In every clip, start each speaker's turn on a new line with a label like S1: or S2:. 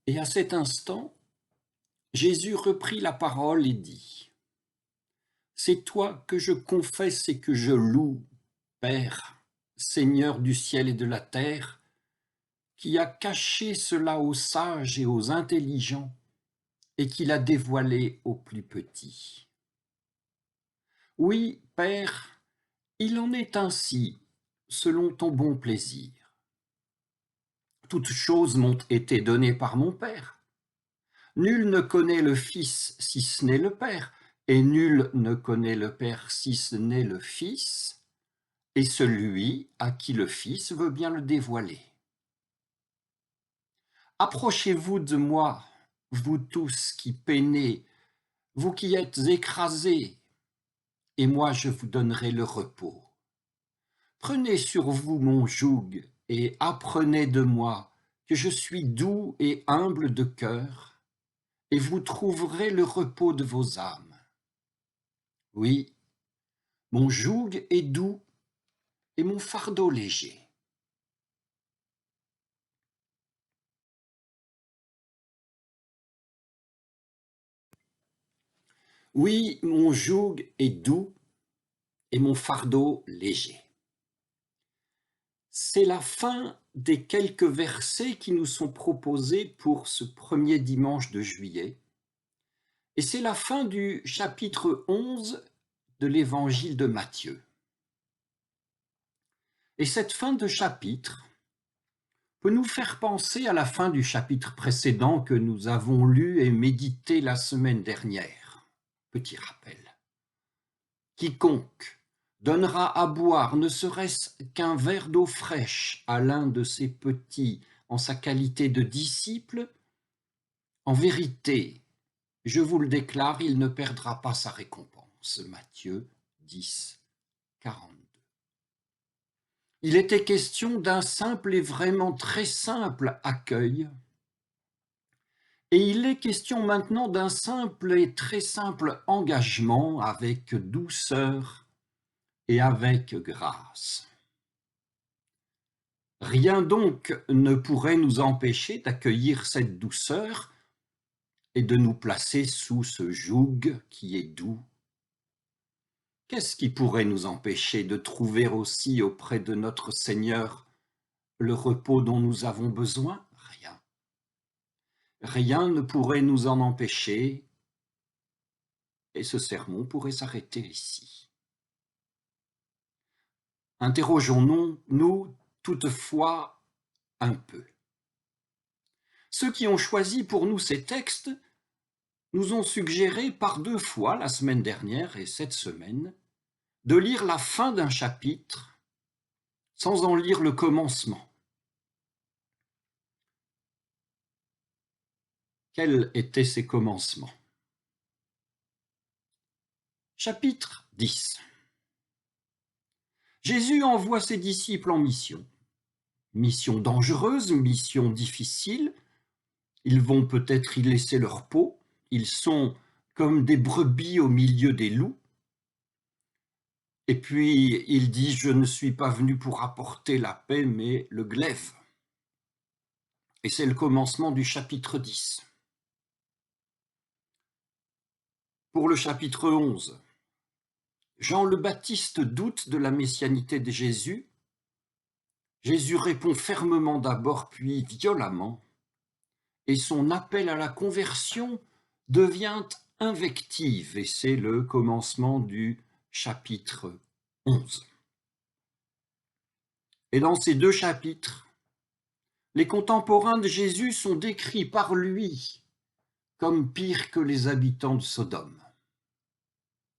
S1: Et à cet instant, Jésus reprit la parole et dit: C'est toi que je confesse et que je loue, Père, Seigneur du ciel et de la terre, qui a caché cela aux sages et aux intelligents, et qui l'a dévoilé aux plus petits. Oui, Père, il en est ainsi, selon ton bon plaisir. Toutes choses m'ont été données par mon Père. Nul ne connaît le Fils si ce n'est le Père, et nul ne connaît le Père si ce n'est le Fils, et celui à qui le Fils veut bien le dévoiler. Approchez-vous de moi, vous tous qui peinez, vous qui êtes écrasés, et moi je vous donnerai le repos. Prenez sur vous mon joug et apprenez de moi, que je suis doux et humble de cœur, et vous trouverez le repos de vos âmes. Oui, mon joug est doux et mon fardeau léger. Oui, mon joug est doux et mon fardeau léger. C'est la fin des quelques versets qui nous sont proposés pour ce premier dimanche de juillet. Et c'est la fin du chapitre 11 de l'évangile de Matthieu. Et cette fin de chapitre peut nous faire penser à la fin du chapitre précédent que nous avons lu et médité la semaine dernière. Petit rappel. Quiconque donnera à boire ne serait-ce qu'un verre d'eau fraîche à l'un de ses petits en sa qualité de disciple, en vérité, je vous le déclare, il ne perdra pas sa récompense. Matthieu 10, 42. Il était question d'un simple et vraiment très simple accueil, et il est question maintenant d'un simple et très simple engagement avec douceur et avec grâce. Rien donc ne pourrait nous empêcher d'accueillir cette douceur et de nous placer sous ce joug qui est doux. Qu'est-ce qui pourrait nous empêcher de trouver aussi auprès de notre Seigneur le repos dont nous avons besoin? Rien. Rien ne pourrait nous en empêcher, et ce sermon pourrait s'arrêter ici. Interrogeons-nous toutefois un peu. Ceux qui ont choisi pour nous ces textes nous ont suggéré par deux fois, la semaine dernière et cette semaine, de lire la fin d'un chapitre sans en lire le commencement. Quels étaient ces commencements? Chapitre 10. Jésus envoie ses disciples en mission. Mission dangereuse, mission difficile. Ils vont peut-être y laisser leur peau. Ils sont comme des brebis au milieu des loups. Et puis il dit: je ne suis pas venu pour apporter la paix, mais le glaive. Et c'est le commencement du chapitre 10. Pour le chapitre 11, Jean le Baptiste doute de la messianité de Jésus. Jésus répond fermement d'abord, puis violemment, et son appel à la conversion devient invective, et c'est le commencement du chapitre 11. Et dans ces deux chapitres, les contemporains de Jésus sont décrits par lui comme pires que les habitants de Sodome.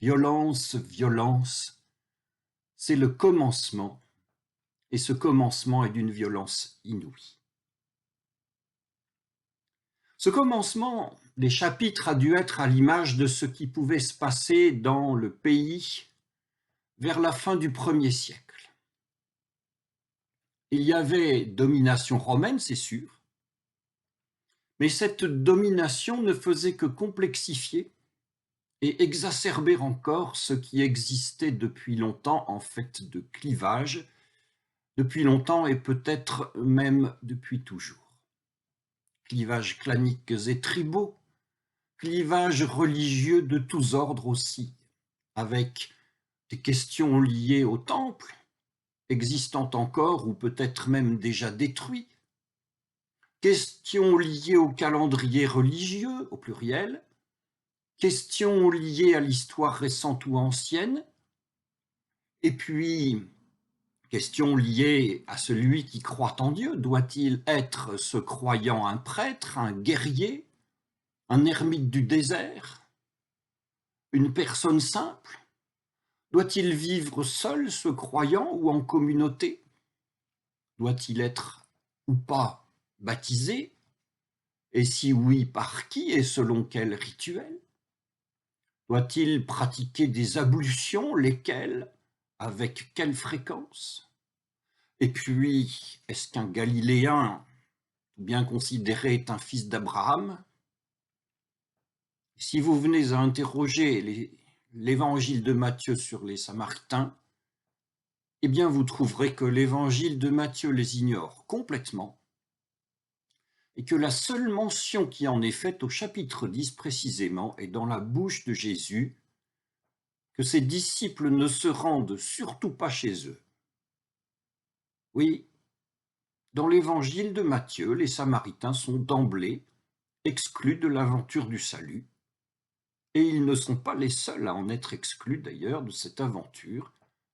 S1: Violence, violence, c'est le commencement, et ce commencement est d'une violence inouïe. Ce commencement des chapitres a dû être à l'image de ce qui pouvait se passer dans le pays vers la fin du 1er siècle. Il y avait domination romaine, c'est sûr, mais cette domination ne faisait que complexifier et exacerber encore ce qui existait depuis longtemps en fait de clivage, depuis longtemps et peut-être même depuis toujours. clivages claniques et tribaux, clivages religieux de tous ordres aussi, avec des questions liées au temple, existant encore ou peut-être même déjà détruit, questions liées au calendrier religieux, au pluriel, questions liées à l'histoire récente ou ancienne, et puis questions liées à celui qui croit en Dieu. Doit-il être, ce croyant, un prêtre, un guerrier, un ermite du désert, une personne simple? Doit-il vivre seul, ce croyant, ou en communauté? Doit-il être ou pas baptisé? Et si oui, par qui et selon quel rituel? Doit-il pratiquer des ablutions, lesquelles, avec quelle fréquence? Et puis, est-ce qu'un Galiléen, bien considéré, est un fils d'Abraham? Si vous venez à interroger l'évangile de Matthieu sur les Samaritains, eh bien vous trouverez que l'évangile de Matthieu les ignore complètement et que la seule mention qui en est faite au chapitre 10 précisément est dans la bouche de Jésus, que ses disciples ne se rendent surtout pas chez eux. Oui, dans l'évangile de Matthieu, les Samaritains sont d'emblée exclus de l'aventure du salut, et ils ne sont pas les seuls à en être exclus d'ailleurs de cette aventure.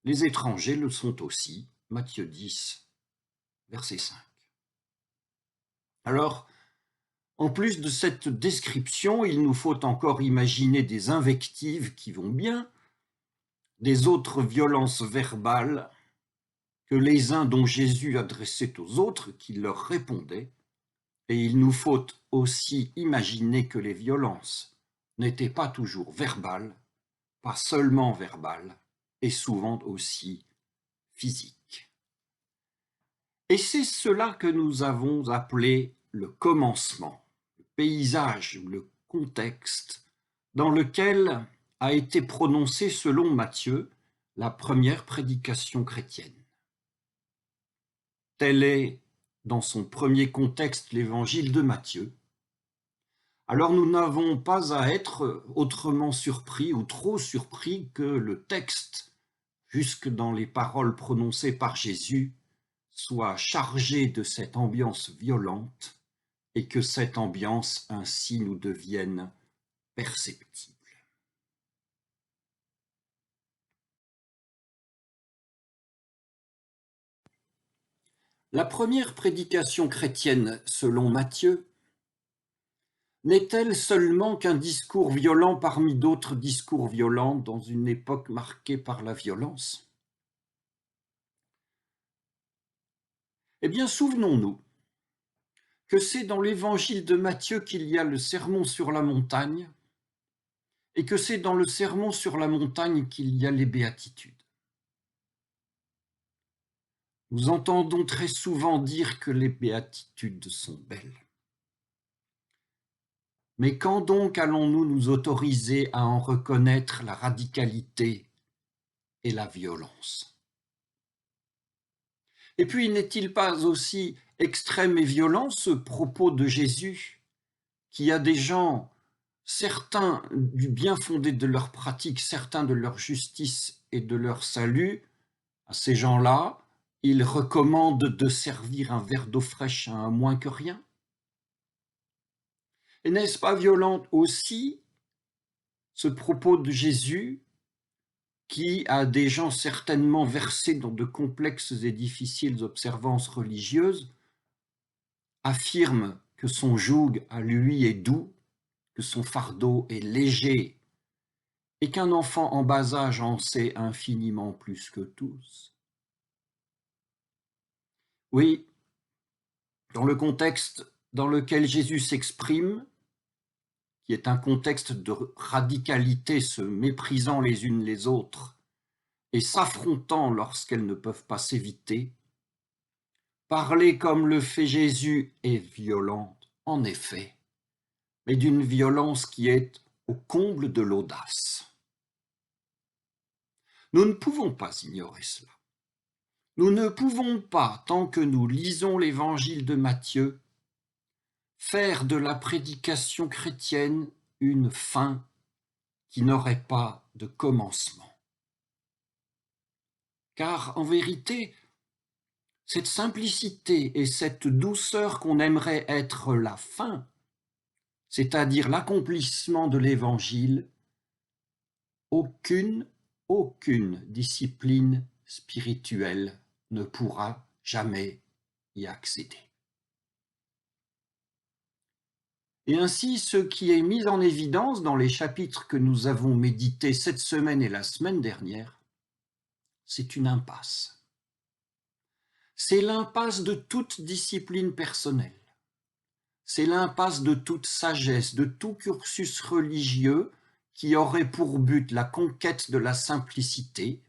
S1: Les étrangers le sont aussi, Matthieu 10, verset 5. Alors, en plus de cette description, il nous faut encore imaginer des invectives qui vont bien, des autres violences verbales que les uns dont Jésus adressait aux autres qui leur répondaient, et il nous faut aussi imaginer que les violences n'étaient pas toujours verbales, pas seulement verbales, et souvent aussi physiques. Et c'est cela que nous avons appelé le commencement, le paysage, le contexte dans lequel a été prononcée, selon Matthieu, la première prédication chrétienne. Tel est, dans son premier contexte, l'évangile de Matthieu. Alors nous n'avons pas à être autrement surpris ou trop surpris que le texte, jusque dans les paroles prononcées par Jésus, soit chargé de cette ambiance violente et que cette ambiance ainsi nous devienne perceptible. La première prédication chrétienne, selon Matthieu, n'est-elle seulement qu'un discours violent parmi d'autres discours violents dans une époque marquée par la violence? Eh bien, souvenons-nous que c'est dans l'évangile de Matthieu qu'il y a le sermon sur la montagne et que c'est dans le sermon sur la montagne qu'il y a les béatitudes. Nous entendons très souvent dire que les béatitudes sont belles. Mais quand donc allons-nous nous autoriser à en reconnaître la radicalité et la violence? Et puis, n'est-il pas aussi extrême et violent ce propos de Jésus, qui a des gens, certains du bien fondé de leur pratique, certains de leur justice et de leur salut, à ces gens-là, il recommande de servir un verre d'eau fraîche à un moins que rien? Et n'est-ce pas violent aussi ce propos de Jésus qui a des gens certainement versés dans de complexes et difficiles observances religieuses, affirme que son joug à lui est doux, que son fardeau est léger, et qu'un enfant en bas âge en sait infiniment plus que tous? Oui, dans le contexte dans lequel Jésus s'exprime, qui est un contexte de radicalité, se méprisant les unes les autres et s'affrontant lorsqu'elles ne peuvent pas s'éviter, parler comme le fait Jésus est violent, en effet, mais d'une violence qui est au comble de l'audace. Nous ne pouvons pas ignorer cela. Nous ne pouvons pas, tant que nous lisons l'évangile de Matthieu, faire de la prédication chrétienne une fin qui n'aurait pas de commencement. Car en vérité, cette simplicité et cette douceur qu'on aimerait être la fin, c'est-à-dire l'accomplissement de l'Évangile, aucune discipline spirituelle ne pourra jamais y accéder. Et ainsi, ce qui est mis en évidence dans les chapitres que nous avons médités cette semaine et la semaine dernière, c'est une impasse. C'est l'impasse de toute discipline personnelle. C'est l'impasse de toute sagesse, de tout cursus religieux qui aurait pour but la conquête de la simplicité,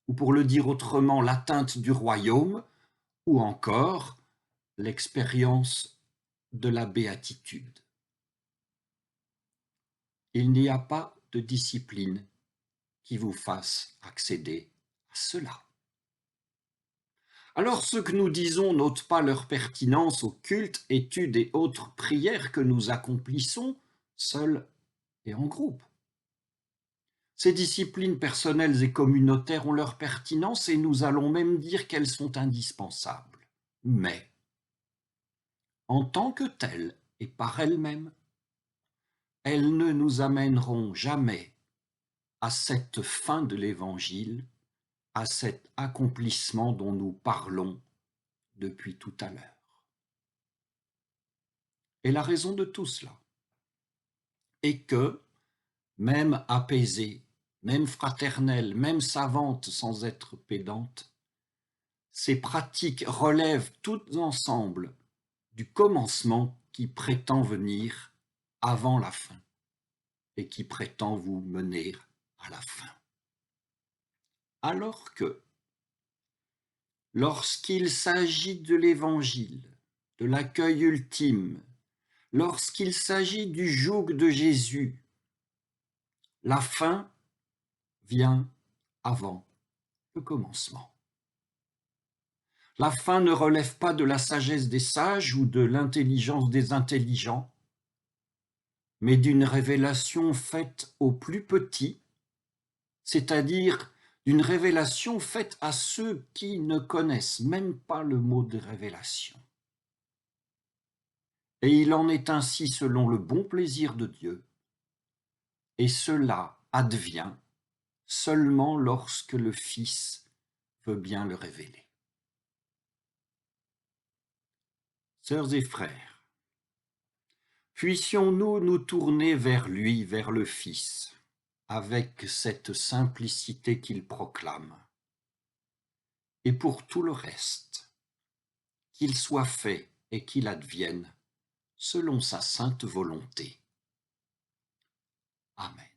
S1: ou pour le dire autrement, l'atteinte du royaume, ou encore l'expérience de la béatitude. Il n'y a pas de discipline qui vous fasse accéder à cela. Alors ce que nous disons n'ôte pas leur pertinence aux cultes, études et autres prières que nous accomplissons seuls et en groupe. Ces disciplines personnelles et communautaires ont leur pertinence et nous allons même dire qu'elles sont indispensables. Mais, en tant que telles et par elles-mêmes, elles ne nous amèneront jamais à cette fin de l'Évangile, à cet accomplissement dont nous parlons depuis tout à l'heure. Et la raison de tout cela est que, même apaisée, même fraternelle, même savante sans être pédante, ces pratiques relèvent toutes ensemble du commencement qui prétend venir avant la fin et qui prétend vous mener à la fin. Alors que, lorsqu'il s'agit de l'Évangile, de l'accueil ultime, lorsqu'il s'agit du joug de Jésus, la fin vient avant le commencement. La fin ne relève pas de la sagesse des sages ou de l'intelligence des intelligents, mais d'une révélation faite aux plus petits, c'est-à-dire d'une révélation faite à ceux qui ne connaissent même pas le mot de révélation. Et il en est ainsi selon le bon plaisir de Dieu, et cela advient seulement lorsque le Fils veut bien le révéler. Sœurs et frères, puissions-nous nous tourner vers lui, vers le Fils, avec cette simplicité qu'il proclame. Et pour tout le reste, qu'il soit fait et qu'il advienne selon sa sainte volonté. Amen.